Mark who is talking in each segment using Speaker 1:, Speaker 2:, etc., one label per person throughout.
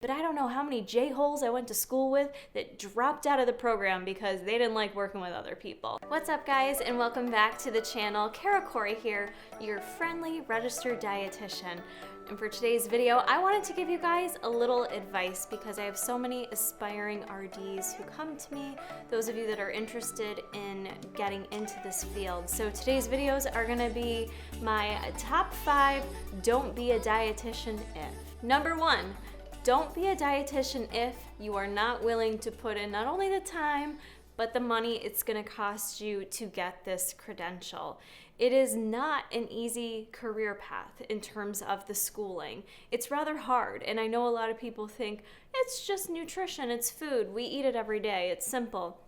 Speaker 1: But I don't know how many J-holes I went to school with that dropped out of the program because they didn't like working with other people. What's up, guys, and welcome back to the channel. Kara Corey here, your friendly registered dietitian. And for today's video, I wanted to give you guys a little advice because I have so many aspiring RDs who come to me, those of you that are interested in getting into this field. So today's videos are gonna be my top 5 don't be a dietitian if. Number 1, don't be a dietitian if you are not willing to put in not only the time, but the money it's gonna cost you to get this credential. It is not an easy career path in terms of the schooling. It's rather hard, and I know a lot of people think it's just nutrition, it's food, we eat it every day, it's simple.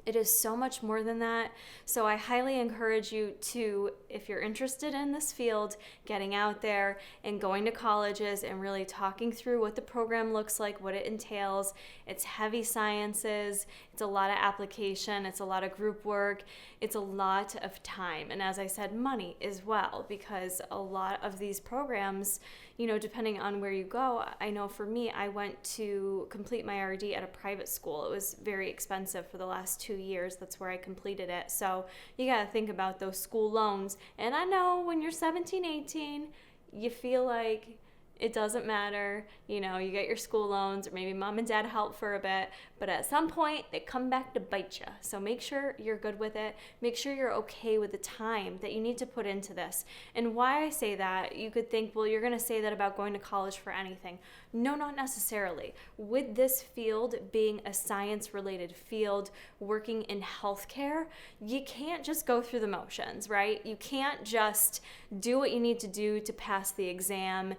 Speaker 1: It is so much more than that. So I highly encourage you to, if you're interested in this field, getting out there and going to colleges and really talking through what the program looks like, what it entails. It's heavy sciences, it's a lot of application, it's a lot of group work, it's a lot of time. And as I said, money as well, because a lot of these programs, you know, depending on where you go, I know for me, I went to complete my RD at a private school. It was very expensive for the last 2 years. That's where I completed it. So you got to think about those school loans. And I know when you're 17, 18, you feel like it doesn't matter, you know, you get your school loans or maybe mom and dad help for a bit, but at some point they come back to bite you. So make sure you're good with it. Make sure you're okay with the time that you need to put into this. And why I say that, you could think, well, you're gonna say that about going to college for anything. No, not necessarily. With this field being a science-related field, working in healthcare, you can't just go through the motions, right? You can't just do what you need to do to pass the exam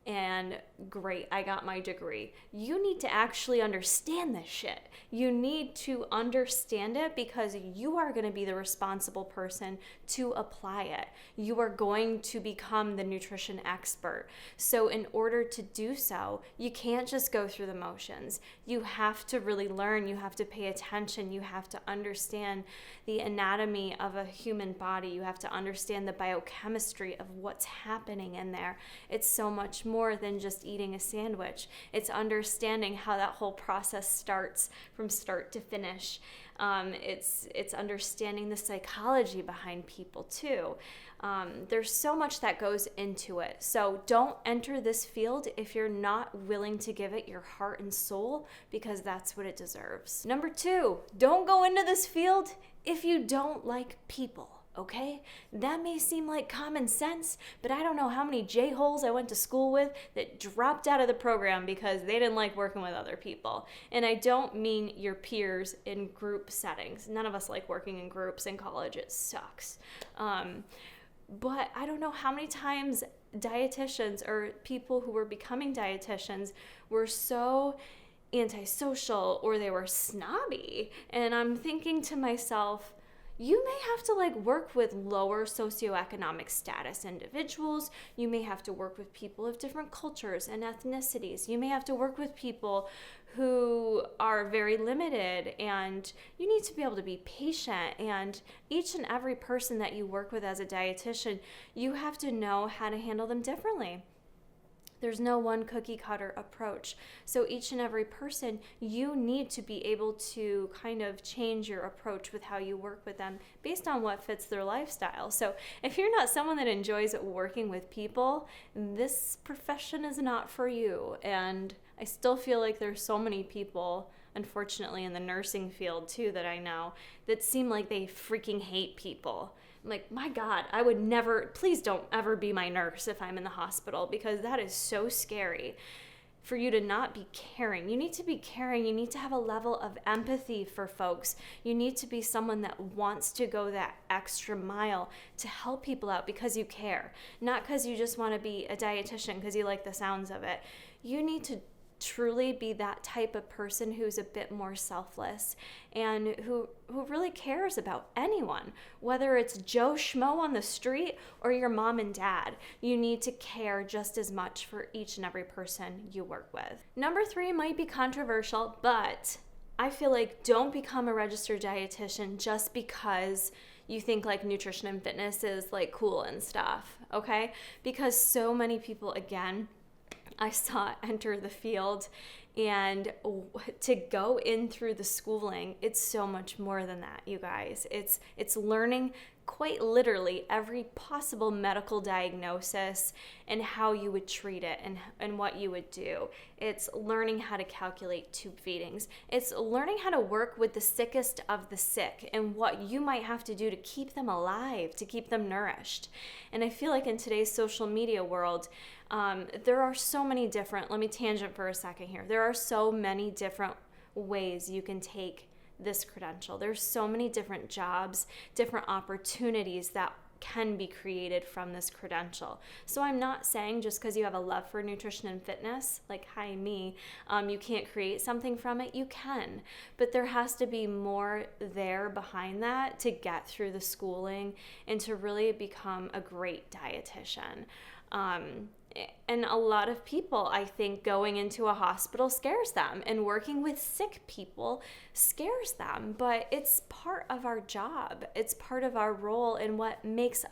Speaker 1: and great, I got my degree. You need to actually understand this shit. You need to understand it because you are going to be the responsible person to apply it. You are going to become the nutrition expert. So in order to do so, you can't just go through the motions. You have to really learn. You have to pay attention. You have to understand the anatomy of a human body. You have to understand the biochemistry of what's happening in there. It's so much more than just eating a sandwich. It's understanding how that whole process starts from start to finish. It's understanding the psychology behind people too. There's so much that goes into it. So don't enter this field if you're not willing to give it your heart and soul, because that's what it deserves. Number 2, don't go into this field if you don't like people. Okay? That may seem like common sense, but I don't know how many J-holes I went to school with that dropped out of the program because they didn't like working with other people. And I don't mean your peers in group settings. None of us like working in groups in college. It sucks. But I don't know how many times dietitians or people who were becoming dietitians were so antisocial or they were snobby. And I'm thinking to myself, you may have to work with lower socioeconomic status individuals. You may have to work with people of different cultures and ethnicities. You may have to work with people who are very limited, and you need to be able to be patient. And each and every person that you work with as a dietitian, you have to know how to handle them differently. There's no one cookie cutter approach. So each and every person, you need to be able to kind of change your approach with how you work with them based on what fits their lifestyle. So if you're not someone that enjoys working with people, this profession is not for you. And I still feel like there's so many people, unfortunately, in the nursing field too, that I know, that seem like they freaking hate people. I'm like, my God, I would never, please don't ever be my nurse if I'm in the hospital, because that is so scary for you to not be caring. You need to be caring. You need to have a level of empathy for folks. You need to be someone that wants to go that extra mile to help people out because you care, not because you just want to be a dietitian because you like the sounds of it. You need to truly be that type of person who's a bit more selfless and who really cares about anyone, whether it's Joe Schmo on the street or your mom and dad. You need to care just as much for each and every person you work with. Number 3 might be controversial, but I feel like don't become a registered dietitian just because you think nutrition and fitness is cool and stuff, okay? Because so many people, again, I saw enter the field. And to go in through the schooling, it's so much more than that, you guys. It's learning quite literally every possible medical diagnosis and how you would treat it and what you would do. It's learning how to calculate tube feedings. It's learning how to work with the sickest of the sick and what you might have to do to keep them alive, to keep them nourished. And I feel like in today's social media world, there are so many different, let me tangent for a second here. There are so many different ways you can take this credential. There's so many different jobs, different opportunities that can be created from this credential. So I'm not saying just because you have a love for nutrition and fitness, like hi me, you can't create something from it. You can, but there has to be more there behind that to get through the schooling and to really become a great dietitian. And a lot of people, I think, going into a hospital scares them, and working with sick people scares them, but it's part of our job. It's part of our role, and this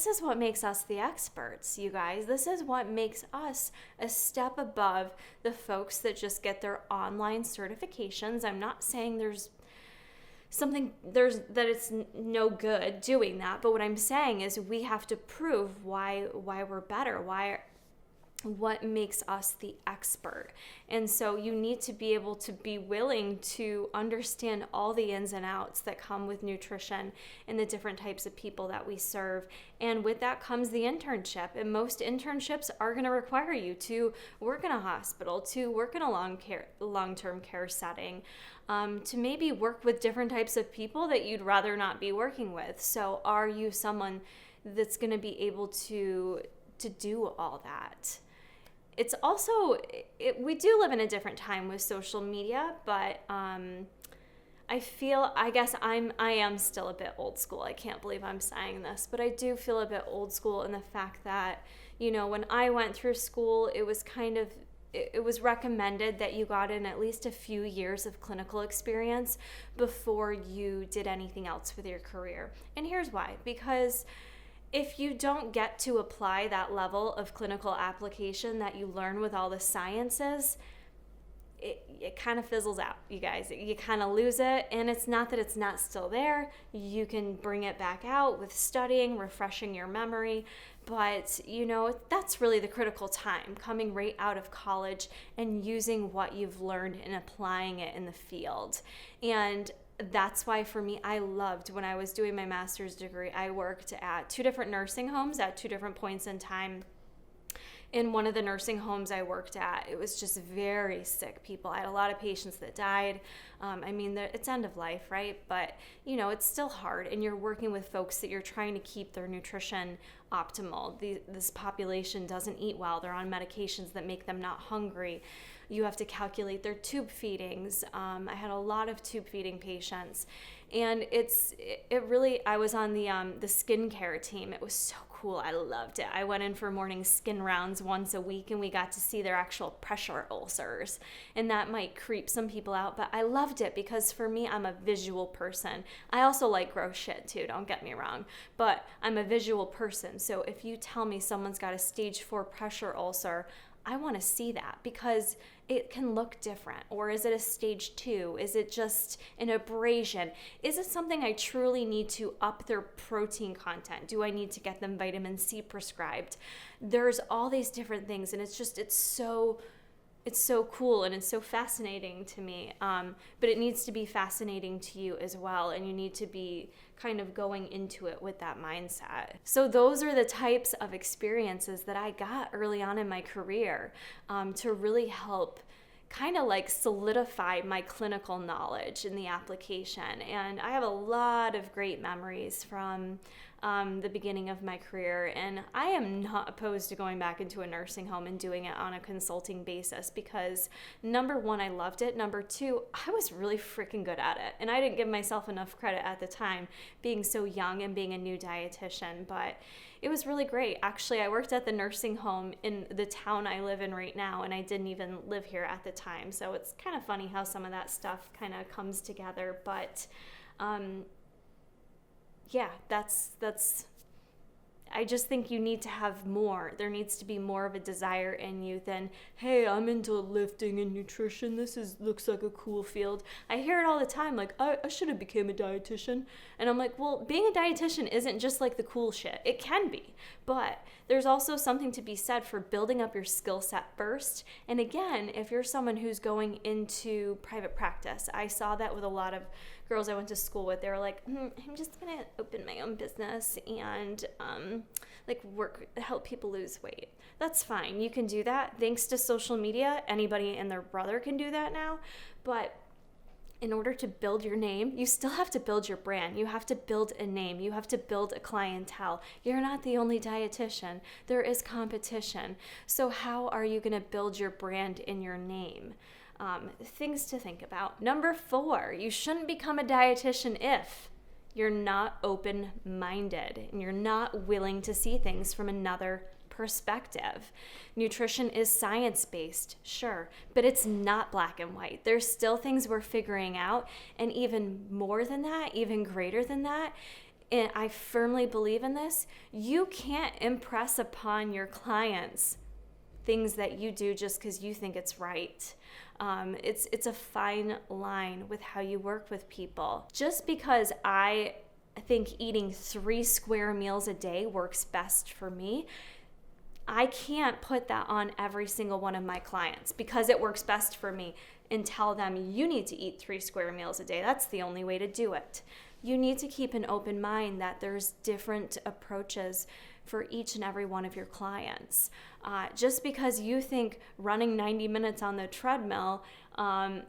Speaker 1: is what makes us the experts, you guys. This is what makes us a step above the folks that just get their online certifications. I'm not saying that it's no good doing that, but what I'm saying is we have to prove why we're better, what makes us the expert. And so you need to be able to be willing to understand all the ins and outs that come with nutrition and the different types of people that we serve. And with that comes the internship. And most internships are going to require you to work in a hospital, to work in a long-term care setting, to maybe work with different types of people that you'd rather not be working with. So are you someone that's going to be able to do all that? It's also, we do live in a different time with social media, but I guess I am still a bit old school. I can't believe I'm saying this, but I do feel a bit old school in the fact that, when I went through school, it was recommended that you got in at least a few years of clinical experience before you did anything else with your career. And here's why. Because if you don't get to apply that level of clinical application that you learn with all the sciences, it kind of fizzles out, you guys. You kind of lose it, and it's not that it's not still there. You can bring it back out with studying, refreshing your memory, but that's really the critical time, coming right out of college and using what you've learned and applying it in the field. And that's why for me, I loved when I was doing my master's degree, I worked at 2 different nursing homes at 2 different points in time. In one of the nursing homes I worked at, it was just very sick people. I had a lot of patients that died. It's end of life, right? But, it's still hard. And you're working with folks that you're trying to keep their nutrition optimal. This population doesn't eat well. They're on medications that make them not hungry. You have to calculate their tube feedings. I had a lot of tube feeding patients. And I was on the skincare team. It was so cool. I loved it. I went in for morning skin rounds once a week, and we got to see their actual pressure ulcers. And that might creep some people out, but I loved it because for me, I'm a visual person. I also like gross shit too, don't get me wrong, but I'm a visual person. So if you tell me someone's got a stage 4 pressure ulcer, I want to see that because it can look different. Or is it a stage 2? Is it just an abrasion? Is it something I truly need to up their protein content? Do I need to get them vitamin C prescribed? There's all these different things, and it's so cool and it's so fascinating to me. But it needs to be fascinating to you as well, and you need to be kind of going into it with that mindset. So those are the types of experiences that I got early on in my career to really help kind of like solidify my clinical knowledge in the application. And I have a lot of great memories from the beginning of my career, and I am not opposed to going back into a nursing home and doing it on a consulting basis because number 1, I loved it. Number 2, I was really freaking good at it, and I didn't give myself enough credit at the time, being so young and being a new dietitian, but it was really great. Actually, I worked at the nursing home in the town I live in right now, and I didn't even live here at the time, so it's kind of funny how some of that stuff kind of comes together, but yeah, that's I just think you need to have more. There needs to be more of a desire in you than, hey, I'm into lifting and nutrition. Looks like a cool field. I hear it all the time, like, I should have became a dietitian. And I'm like, well, being a dietitian isn't just like the cool shit. It can be, but there's also something to be said for building up your skill set first. And again, if you're someone who's going into private practice, I saw that with a lot of girls I went to school with. They were like, I'm just gonna open my own business and help people lose weight. That's fine. You can do that. Thanks to social media, anybody and their brother can do that now. But in order to build your name, you still have to build your brand. You have to build a name. You have to build a clientele. You're not the only dietitian. There is competition. So how are you going to build your brand in your name? Things to think about. Number 4, you shouldn't become a dietitian if you're not open-minded and you're not willing to see things from another perspective. Nutrition is science-based, sure, but it's not black and white. There's still things we're figuring out, and even more than that, even greater than that, and I firmly believe in this, you can't impress upon your clients things that you do just because you think it's right. It's a fine line with how you work with people. Just because I think eating 3 square meals a day works best for me, I can't put that on every single one of my clients because it works best for me and tell them you need to eat 3 square meals a day. That's the only way to do it. You need to keep an open mind that there's different approaches for each and every one of your clients. Just because you think running 90 minutes on the treadmill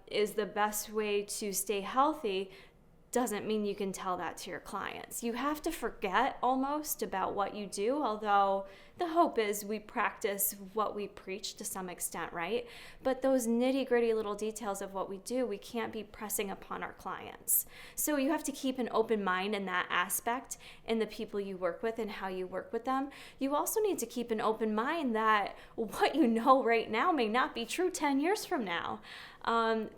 Speaker 1: is the best way to stay healthy doesn't mean you can tell that to your clients. You have to forget almost about what you do, although the hope is we practice what we preach to some extent, right? But those nitty-gritty little details of what we do, we can't be pressing upon our clients. So you have to keep an open mind in that aspect in the people you work with and how you work with them. You also need to keep an open mind that what you know right now may not be true 10 years from now.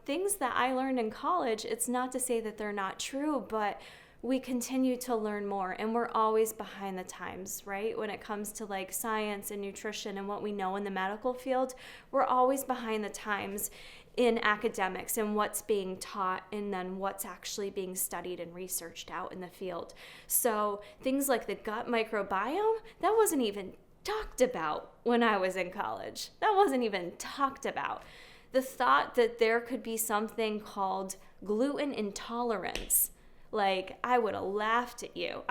Speaker 1: Things that I learned in college, it's not to say that they're not true, but we continue to learn more and we're always behind the times, right? When it comes to like science and nutrition and what we know in the medical field, we're always behind the times in academics and what's being taught and then what's actually being studied and researched out in the field. So things like the gut microbiome, that wasn't even talked about when I was in college. That wasn't even talked about. The thought that there could be something called gluten intolerance, like I would have laughed at you.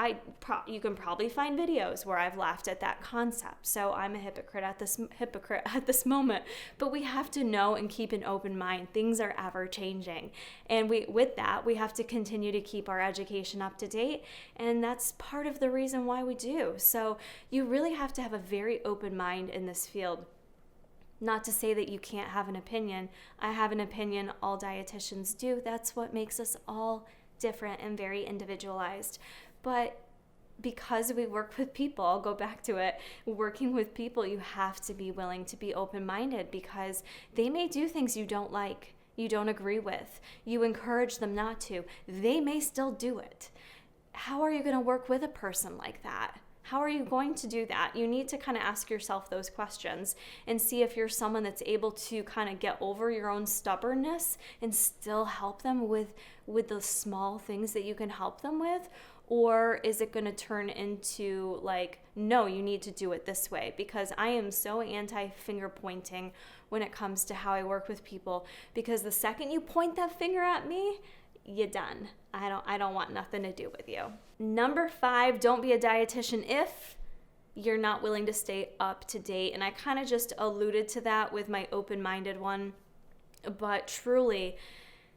Speaker 1: You can probably find videos where I've laughed at that concept. So I'm a hypocrite at this moment. But we have to know and keep an open mind. Things are ever changing, and with that we have to continue to keep our education up to date, and that's part of the reason why we do. So you really have to have a very open mind in this field. Not to say that you can't have an opinion. I have an opinion. All dietitians do. That's what makes us all different and very individualized. But because we work with people, I'll go back to it, working with people, you have to be willing to be open-minded because they may do things you don't like, you don't agree with, you encourage them not to. They may still do it. How are you going to work with a person like that? How are you going to do that? You need to kind of ask yourself those questions and see if you're someone that's able to kind of get over your own stubbornness and still help them with the small things that you can help them with. Or is it going to turn into like, no, you need to do it this way? Because I am so anti-finger pointing when it comes to how I work with people, because the second you point that finger at me, you're done. I don't want nothing to do with you. Number 5, don't be a dietitian if you're not willing to stay up to date. And I kind of just alluded to that with my open-minded one, but truly,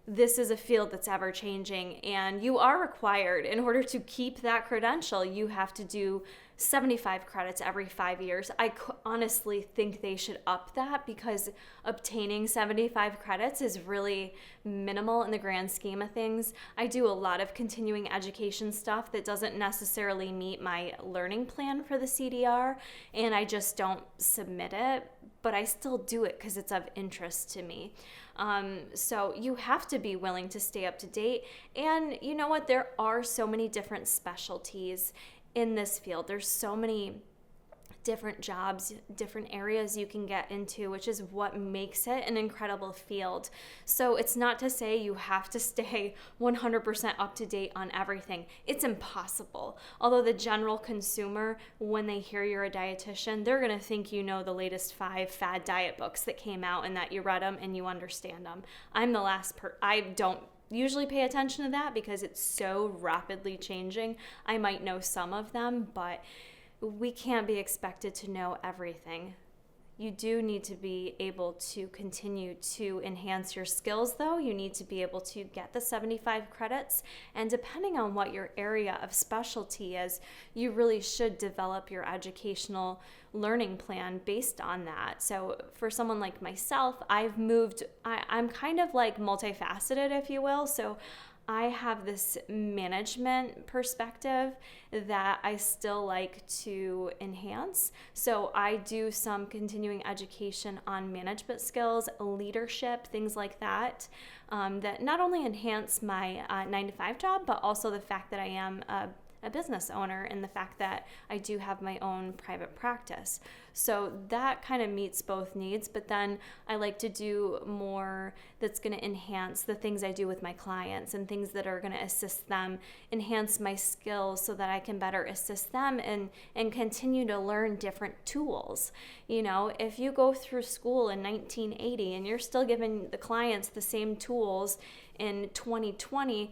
Speaker 1: this is a field that's ever changing, and you are required, in order to keep that credential, you have to do 75 credits every 5 years. I honestly think they should up that, because obtaining 75 credits is really minimal in the grand scheme of things. I do a lot of continuing education stuff that doesn't necessarily meet my learning plan for the CDR, and I just don't submit it, but I still do it because it's of interest to me. So you have to be willing to stay up to date. And you know what? There are so many different specialties in this field. There's so many different jobs, different areas you can get into, which is what makes it an incredible field. So it's not to say you have to stay 100% up to date on everything. It's impossible. Although the general consumer, when they hear you're a dietitian, they're going to think you know the latest 5 fad diet books that came out and that you read them and you understand them. I'm the last I don't usually pay attention to that because it's so rapidly changing. I might know some of them, but we can't be expected to know everything. You do need to be able to continue to enhance your skills, though. You need to be able to get the 75 credits, and depending on what your area of specialty is, you really should develop your educational learning plan based on that. So for someone like myself, I'm kind of like multifaceted, if you will. So I have this management perspective that I still like to enhance. So I do some continuing education on management skills, leadership, things like that, that not only enhance my 9-to-5 job, but also the fact that I am a business owner and the fact that I do have my own private practice. So that kind of meets both needs, but then I like to do more that's going to enhance the things I do with my clients and things that are going to assist them, enhance my skills so that I can better assist them and continue to learn different tools. You know, if you go through school in 1980 and you're still giving the clients the same tools in 2020,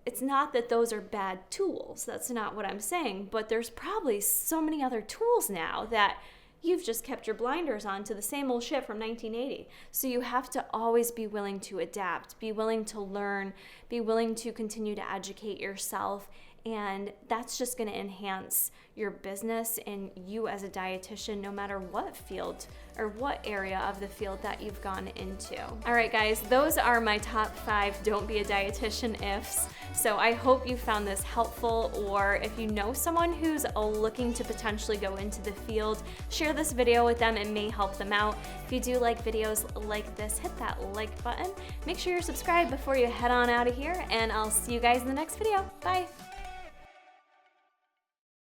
Speaker 1: it's not that those are bad tools. That's not what I'm saying. But there's probably so many other tools now that you've just kept your blinders on to the same old shit from 1980. So you have to always be willing to adapt, be willing to learn, be willing to continue to educate yourself. And that's just going to enhance your business and you as a dietitian, no matter what field or what area of the field that you've gone into. All right, guys, those are my top 5 don't be a dietitian ifs. So I hope you found this helpful, or if you know someone who's looking to potentially go into the field, share this video with them. It may help them out. If you do like videos like this, hit that like button. Make sure you're subscribed before you head on out of here, and I'll see you guys in the next video. Bye.